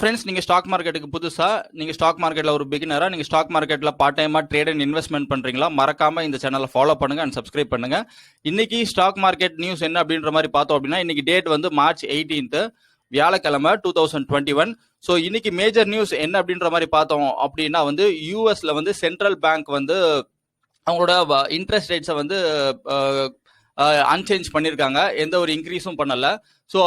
Friends, நீங்கள் stock மார்க்கெட்டுக்கு புதுசாக, நீங்கள் ஸ்டாக் மார்க்கெட்டில் ஒரு பிகினராக, நீங்கள் ஸ்டாக் மார்க்கெட்டில் பார்ட் டைமாக ட்ரேட் அண்ட் இன்வெஸ்ட்மெண்ட் பண்ணுறீங்களா? மறக்காமல் இந்த சேனலை ஃபாலோ பண்ணுங்கள் அண்ட் சப்ஸ்கிரைப் பண்ணுங்கள். இன்னைக்கு ஸ்டாக் மார்க்கெட் நியூஸ் என்ன அப்படின்ற மாதிரி பார்த்தோம் அப்படின்னா, இன்னைக்கு டேட் வந்து March 18, வியாழக்கிழமை 2021. ஸோ இன்னைக்கு மேஜர் நியூஸ் என்ன அப்படின்ற மாதிரி பார்த்தோம் அப்படின்னா வந்து யூஎஸ்ல வந்து சென்ட்ரல் பேங்க் வந்து அவங்களோட இன்ட்ரெஸ்ட் ரேட்ஸை வந்து அன்சேஞ்ச் பண்ணியிருக்காங்க. எந்த ஒரு இன்க்ரீஸும் பண்ணல. ஸோ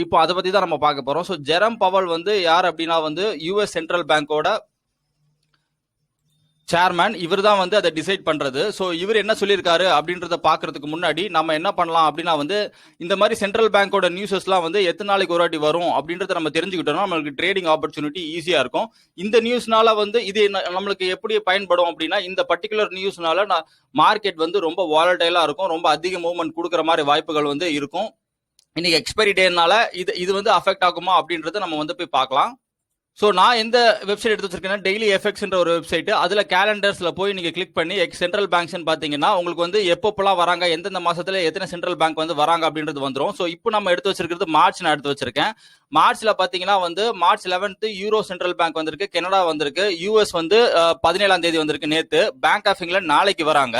இப்போ அதை பற்றி தான் நம்ம பார்க்க போகிறோம். ஸோ ஜெரம் பவல் வந்து யார் அப்படின்னா வந்து யூஎஸ் சென்ட்ரல் பேங்கோட சேர்மேன். இவர் தான் வந்து அதை டிசைட் பண்றது. ஸோ இவர் என்ன சொல்லியிருக்காரு அப்படின்றத பாக்குறதுக்கு முன்னாடி நம்ம என்ன பண்ணலாம் அப்படின்னா வந்து இந்த மாதிரி சென்ட்ரல் பேங்கோட நியூஸஸ்லாம் வந்து எத்தனை நாளைக்கு ஒரு வாட்டி வரும் அப்படின்றத நம்ம தெரிஞ்சுக்கிட்டோம்னா நம்மளுக்கு ட்ரேடிங் ஆப்பர்ச்சுனிட்டி ஈஸியா இருக்கும். இந்த நியூஸ்னால வந்து இது நம்மளுக்கு எப்படி பயன்படும் அப்படின்னா, இந்த பர்டிகுலர் நியூஸ்னால மார்க்கெட் வந்து ரொம்ப வாலடைலா இருக்கும், ரொம்ப அதிக மூவ்மெண்ட் கொடுக்குற மாதிரி வாய்ப்புகள் வந்து இருக்கும். இன்னைக்கு எக்ஸ்பைரி டேனால இது வந்து அஃபெக்ட் ஆகுமா அப்படின்றத நம்ம வந்து போய் பார்க்கலாம். ஸோ நான் எந்த வெப்சைட் எடுத்து வச்சிருக்கேன்னா டெய்லி எஃப்எக்ஸ்ன்ற ஒரு வெப்சைட். அதில் கேலண்டர்ஸில் போய் நீங்கள் கிளிக் பண்ணி சென்ட்ரல் பேங்க்ஸ்ன்னு பார்த்தீங்கன்னா உங்களுக்கு வந்து எப்பப்பெல்லாம் வராங்க, எந்தெந்த மாசத்துல எத்தனை சென்ட்ரல் பேங்க் வந்து வராங்க அப்படின்றது வந்துடும். ஸோ இப்போ நம்ம எடுத்து வச்சிருக்கிறது மார்ச். நான் எடுத்து வச்சிருக்கேன். மார்ச்ல பார்த்தீங்கன்னா வந்து March 11 யூரோ சென்ட்ரல் பேங்க் வந்திருக்கு, கனடா வந்திருக்கு, யூஎஸ் வந்து 17ஆம் தேதி வந்திருக்கு நேற்று, பேங்க் ஆஃப் இங்கிலாந்து நாளைக்கு வராங்க,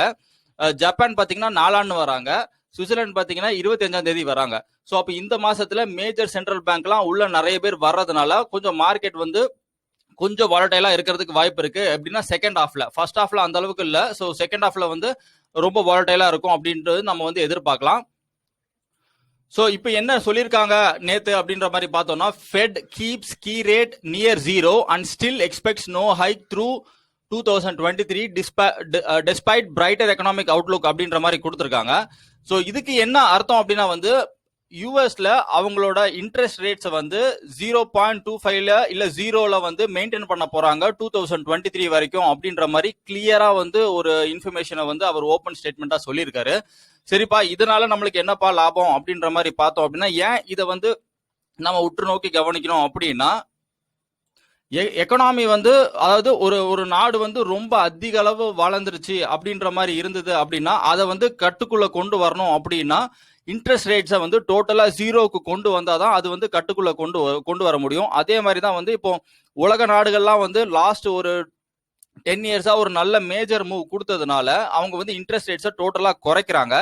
ஜப்பான் பார்த்தீங்கன்னா 4 வராங்க, சுவிட்சர்லாந்து பாத்தீங்கன்னா 25ஆம் தேதி வராங்க. ஸோ அப்போ இந்த மாசத்துல மேஜர் சென்ட்ரல் பேங்க்லாம் உள்ள நிறைய பேர் வர்றதுனால கொஞ்சம் மார்க்கெட் வந்து கொஞ்சம் வாலடைலா இருக்கிறதுக்கு வாய்ப்பு இருக்கு. எப்படின்னா செகண்ட் ஹாஃப்ல, ஃபர்ஸ்ட் ஹாஃப்ல அந்த அளவுக்கு இல்ல. ஸோ செகண்ட் ஹாஃப்ல வந்து ரொம்ப வாலடைலா இருக்கும் அப்படின்றது நம்ம வந்து எதிர்பார்க்கலாம். ஸோ இப்போ என்ன சொல்லியிருக்காங்க நேத்து அப்படின்ற மாதிரி பார்த்தோம்னா, Fed keeps key rate near 0 and still expects no hike through 2023 despite brighter economic outlook அப்படின்ற மாதிரி கொடுத்துருக்காங்க. ஸோ இதுக்கு என்ன அர்த்தம் அப்படின்னா வந்து யூஎஸ்ல அவங்களோட இன்ட்ரெஸ்ட் ரேட்ஸை வந்து 0.25 இல்ல 0ல வந்து மெயின்டைன் பண்ண போறாங்க 2023 வரைக்கும் அப்படின்ற மாதிரி கிளியரா வந்து ஒரு இன்ஃபர்மேஷனை வந்து அவர் ஓப்பன் ஸ்டேட்மெண்டா சொல்லியிருக்காரு. சரிப்பா, இதனால நம்மளுக்கு என்னப்பா லாபம் அப்படின்ற மாதிரி பார்த்தோம் அப்படின்னா, ஏன் இதை வந்து நம்ம உற்று நோக்கி கவனிக்கணும் அப்படின்னா, எக்கனாமி வந்து அதாவது ஒரு நாடு வந்து ரொம்ப அதிக அளவு வளர்ந்துருச்சு அப்படின்ற மாதிரி இருந்தது அப்படின்னா அதை வந்து கட்டுக்குள்ள கொண்டு வரணும் அப்படின்னா இன்ட்ரெஸ்ட் ரேட்ஸை வந்து டோட்டலா 0க்கு கொண்டு வந்தாதான் அது வந்து கட்டுக்குள்ள கொண்டு வர முடியும். அதே மாதிரி தான் வந்து இப்போ உலக நாடுகள்லாம் வந்து லாஸ்ட் ஒரு 10 இயர்ஸா ஒரு நல்ல மேஜர் மூவ் கொடுத்ததுனால அவங்க வந்து இன்ட்ரெஸ்ட் ரேட்ஸை டோட்டலா குறைக்கிறாங்க.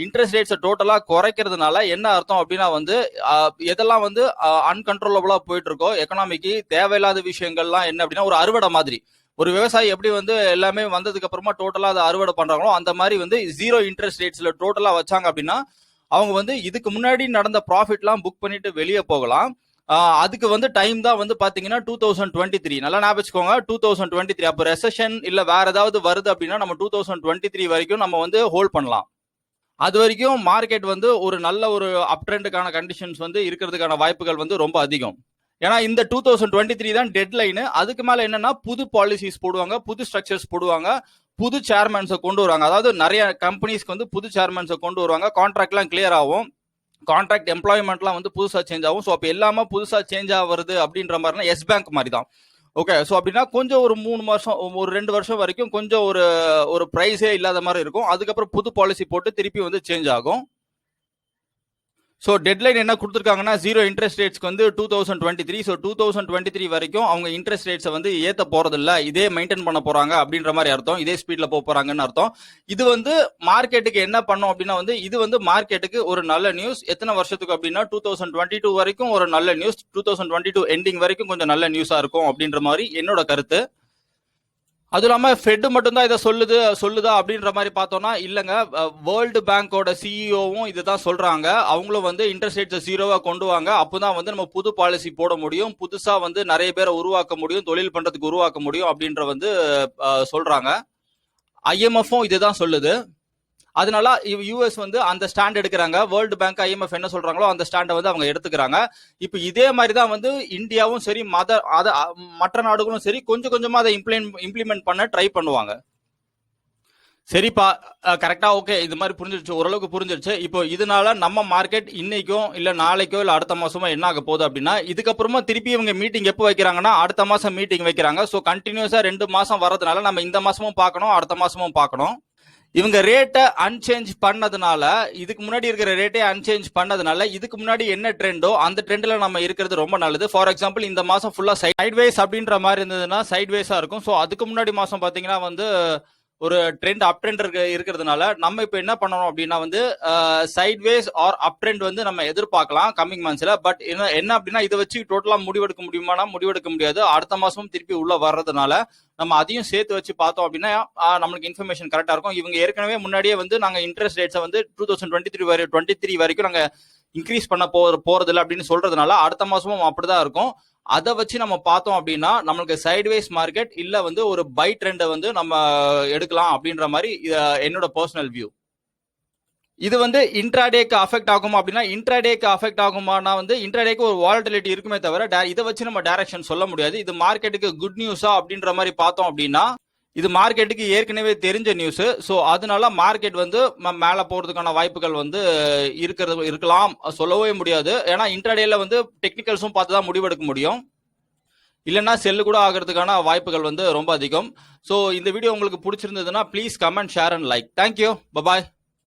இன்ட்ரெஸ்ட் ரேட்ஸை டோட்டலா குறைக்கிறதுனால என்ன அர்த்தம் அப்படின்னா வந்து எதெல்லாம் வந்து அன்கன்ட்ரோலபிளா போயிட்டு இருக்கோ எக்கனாமிக்கு தேவையில்லாத விஷயங்கள்லாம் என்ன அப்படின்னா ஒரு அறுவடை மாதிரி, ஒரு விவசாயி எப்படி வந்து எல்லாமே வந்ததுக்கு அப்புறமா டோட்டலா அதை அறுவடை பண்றாங்களோ அந்த மாதிரி வந்து 0 இன்ட்ரெஸ்ட் ரேட்ஸ்ல டோட்டலா வச்சாங்க அப்படின்னா அவங்க வந்து இதுக்கு முன்னாடி நடந்த ப்ராஃபிட்லாம் புக் பண்ணிட்டு வெளியே போகலாம். அதுக்கு வந்து டைம் தான் வந்து பாத்தீங்கன்னா 2023. நல்லா ஞாபகம் வச்சுக்கோங்க, 2023. அப்போ ரெசெஷன் இல்ல வேற ஏதாவது வருது அப்படின்னா நம்ம 2023 வரைக்கும் நம்ம வந்து ஹோல்ட் பண்ணலாம். அது வரைக்கும் மார்க்கெட் வந்து ஒரு நல்ல ஒரு அப் ட்ரெண்டுக்கான கண்டிஷன்ஸ் வந்து இருக்கிறதுக்கான வாய்ப்புகள் வந்து ரொம்ப அதிகம். ஏன்னா இந்த 2023 தான் டெட்லைனு. அதுக்கு மேல என்னன்னா புது பாலிசிஸ் போடுவாங்க, புது ஸ்ட்ரக்சர்ஸ் போடுவாங்க, புது சேர்மன்ஸை கொண்டு வருவாங்க. அதாவது நிறைய கம்பெனிஸ்க்கு வந்து புது சேர்மன்ஸை கொண்டு வருவாங்க, கான்ட்ராக்ட்லாம் கிளியர் ஆகும், கான்ட்ராக்ட் எம்ப்ளாய்மெண்ட்லாம் வந்து புதுசாக சேஞ்ச் ஆகும். ஸோ அப்போ எல்லாமே புதுசாக சேஞ்ச் ஆகுறது அப்படின்ற மாதிரினா எஸ் பேங்க் மாதிரி தான். ஓகே, ஸோ அப்படின்னா கொஞ்சம் ஒரு 3 வருஷம் ஒரு 2 வருஷம் வரைக்கும் கொஞ்சம் ஒரு ப்ரைஸே இல்லாத மாதிரி இருக்கும். அதுக்கப்புறம் புது பாலிசி போட்டு திருப்பி வந்து சேஞ்ச் ஆகும். ஸோ டெட்லைன் என்ன கொடுத்துருக்காங்கன்னா 0 இன்ட்ரெஸ்ட் ரேட்ஸ்க்கு வந்து 2023. ஸோ 2023 வரைக்கும் அவங்க இன்ட்ரெஸ்ட் ரேட்ஸை வந்து ஏற்ற போறது இல்லை, இதே மெயின்டைன் பண்ண போறாங்க அப்படின்ற மாதிரி அர்த்தம், இதே ஸ்பீட்ல போக போறாங்கன்னு அர்த்தம். இது வந்து மார்க்கெட்டுக்கு என்ன பண்ணும் அப்படின்னா வந்து இது வந்து மார்க்கெட்டுக்கு ஒரு நல்ல நியூஸ். எத்தனை வருஷத்துக்கு அப்படின்னா 2022 வரைக்கும் ஒரு நல்ல நியூஸ், 2022 எண்டிங் வரைக்கும் கொஞ்சம் நல்ல நியூஸா இருக்கும் அப்படின்ற மாதிரி என்னோட கருத்து. அதுவும் இல்லாம ஃபெட் மட்டும்தான் இதை சொல்லுதா அப்படின்ற மாதிரி பார்த்தோம்னா இல்லைங்க, வேர்ல்டு பேங்கோட சிஇஓவும் இதுதான் சொல்றாங்க. அவங்களும் வந்து இன்ட்ரெஸ்ட் ரேட்ஸை 0வா கொண்டு வாங்க, அப்போதான் வந்து நம்ம புது பாலிசி போட முடியும், புதுசா வந்து நிறைய பேரை உருவாக்க முடியும், தொழில் பண்றதுக்கு உருவாக்க முடியும் அப்படின்ற வந்து சொல்றாங்க. ஐஎம்எஃப்பும் இதுதான் சொல்லுது. அதனால யூஎஸ் வந்து அந்த ஸ்டாண்ட் எடுக்கிறாங்க. வேர்ல்டு பேங்க் ஐஎம்எஃப் என்ன சொல்றாங்களோ அந்த ஸ்டாண்டை வந்து அவங்க எடுத்துக்கிறாங்க. இப்போ இதே மாதிரி தான் வந்து இந்தியாவும் சரி மற்ற நாடுகளும் சரி கொஞ்சம் கொஞ்சமா அதை இம்ப்ளிமெண்ட் பண்ண ட்ரை பண்ணுவாங்க. சரிப்பா, கரெக்டா, ஓகே, இது மாதிரி புரிஞ்சிருச்சு, ஓரளவுக்கு புரிஞ்சிருச்சு. இப்போ இதனால நம்ம மார்க்கெட் இன்னைக்கோ இல்ல நாளைக்கோ இல்ல அடுத்த மாசமோ என்ன ஆக போகுது அப்படின்னா, இதுக்கப்புறமா திருப்பி இவங்க மீட்டிங் எப்போ வைக்கிறாங்கன்னா அடுத்த மாசம் மீட்டிங் வைக்கிறாங்க. ஸோ கண்டினியூஸா 2 மாசம் வரதுனால நம்ம இந்த மாசமும் பார்க்கணும், அடுத்த மாசமும் பார்க்கணும். இவங்க ரேட்டை அன்சேஞ்ச் பண்ணதுனால, இதுக்கு முன்னாடி இருக்கிற ரேட்டே அன்சேஞ்ச் பண்ணதுனால, இதுக்கு முன்னாடி என்ன ட்ரெண்டோ அந்த ட்ரெண்ட்ல நம்ம இருக்கிறது ரொம்ப நல்லது. ஃபார் எக்ஸாம்பிள் இந்த மாசம் ஃபுல்லா சைட்வேஸ் அப்படின்ற மாதிரி இருந்ததுன்னா சைட்வேஸா இருக்கும். ஸோ அதுக்கு முன்னாடி மாசம் பாத்தீங்கன்னா வந்து ஒரு ட்ரெண்ட் அப் ட்ரெண்ட் இருக்கிறதுனால நம்ம இப்போ என்ன பண்ணணும் அப்படின்னா வந்து சைட்வேஸ் ஆர் அப் ட்ரெண்ட் வந்து நம்ம எதிர்பார்க்கலாம் கம்மிங் மந்த்ஸ்ல. பட் என்ன அப்படின்னா இதை வச்சு டோட்டலா முடிவெடுக்க முடியுமானா முடிவெடுக்க முடியாது. அடுத்த மாசமும் திருப்பி உள்ள வர்றதுனால நம்ம அதையும் சேர்த்து வச்சு பார்த்தோம் அப்படின்னா நம்மளுக்கு இன்ஃபர்மேஷன் கரெக்டா இருக்கும். இவங்க ஏற்கனவே முன்னாடியே வந்து நாங்க இன்ட்ரெஸ்ட் ரேட்ஸை வந்து 2023 வரைக்கும் நாங்க இன்க்ரீஸ் பண்ண போறது இல்லை அப்படின்னு சொல்றதுனால அடுத்த மாசமும் அப்படிதான் இருக்கும். அதை வச்சு நம்ம பார்த்தோம் அப்படின்னா நம்மளுக்கு சைட்வேஸ் மார்க்கெட் இல்ல வந்து ஒரு பை ட்ரெண்டை வந்து நம்ம எடுக்கலாம் அப்படின்ற மாதிரி என்னோட பர்சனல் வியூ. இது வந்து இன்ட்ராடேக்கு அஃபெக்ட் ஆகுமா அப்படின்னா இன்ட்ராடேக்கு அஃபெக்ட் ஆகுமானா வந்து இன்ட்ராடேக்கு ஒரு வாலட்டிலிட்டி இருக்குமே தவிர இதை வச்சு நம்ம டைரக்ஷன் சொல்ல முடியாது. இது மார்க்கெட்டுக்கு குட் நியூஸா அப்படின்ற மாதிரி பார்த்தோம் அப்படின்னா இது மார்க்கெட்டுக்கு ஏற்கனவே தெரிஞ்ச நியூஸ். ஸோ அதனால மார்க்கெட் வந்து மேலே போறதுக்கான வாய்ப்புகள் வந்து இருக்கலாம், சொல்லவே முடியாது. ஏன்னா இன்ட்ராடேல வந்து டெக்னிக்கல்ஸும் பார்த்து தான் முடிவெடுக்க முடியும். இல்லைன்னா செல்லு கூட ஆகிறதுக்கான வாய்ப்புகள் வந்து ரொம்ப அதிகம். ஸோ இந்த வீடியோ உங்களுக்கு பிடிச்சிருந்ததுன்னா please comment, share and like. Thank you, bye bye.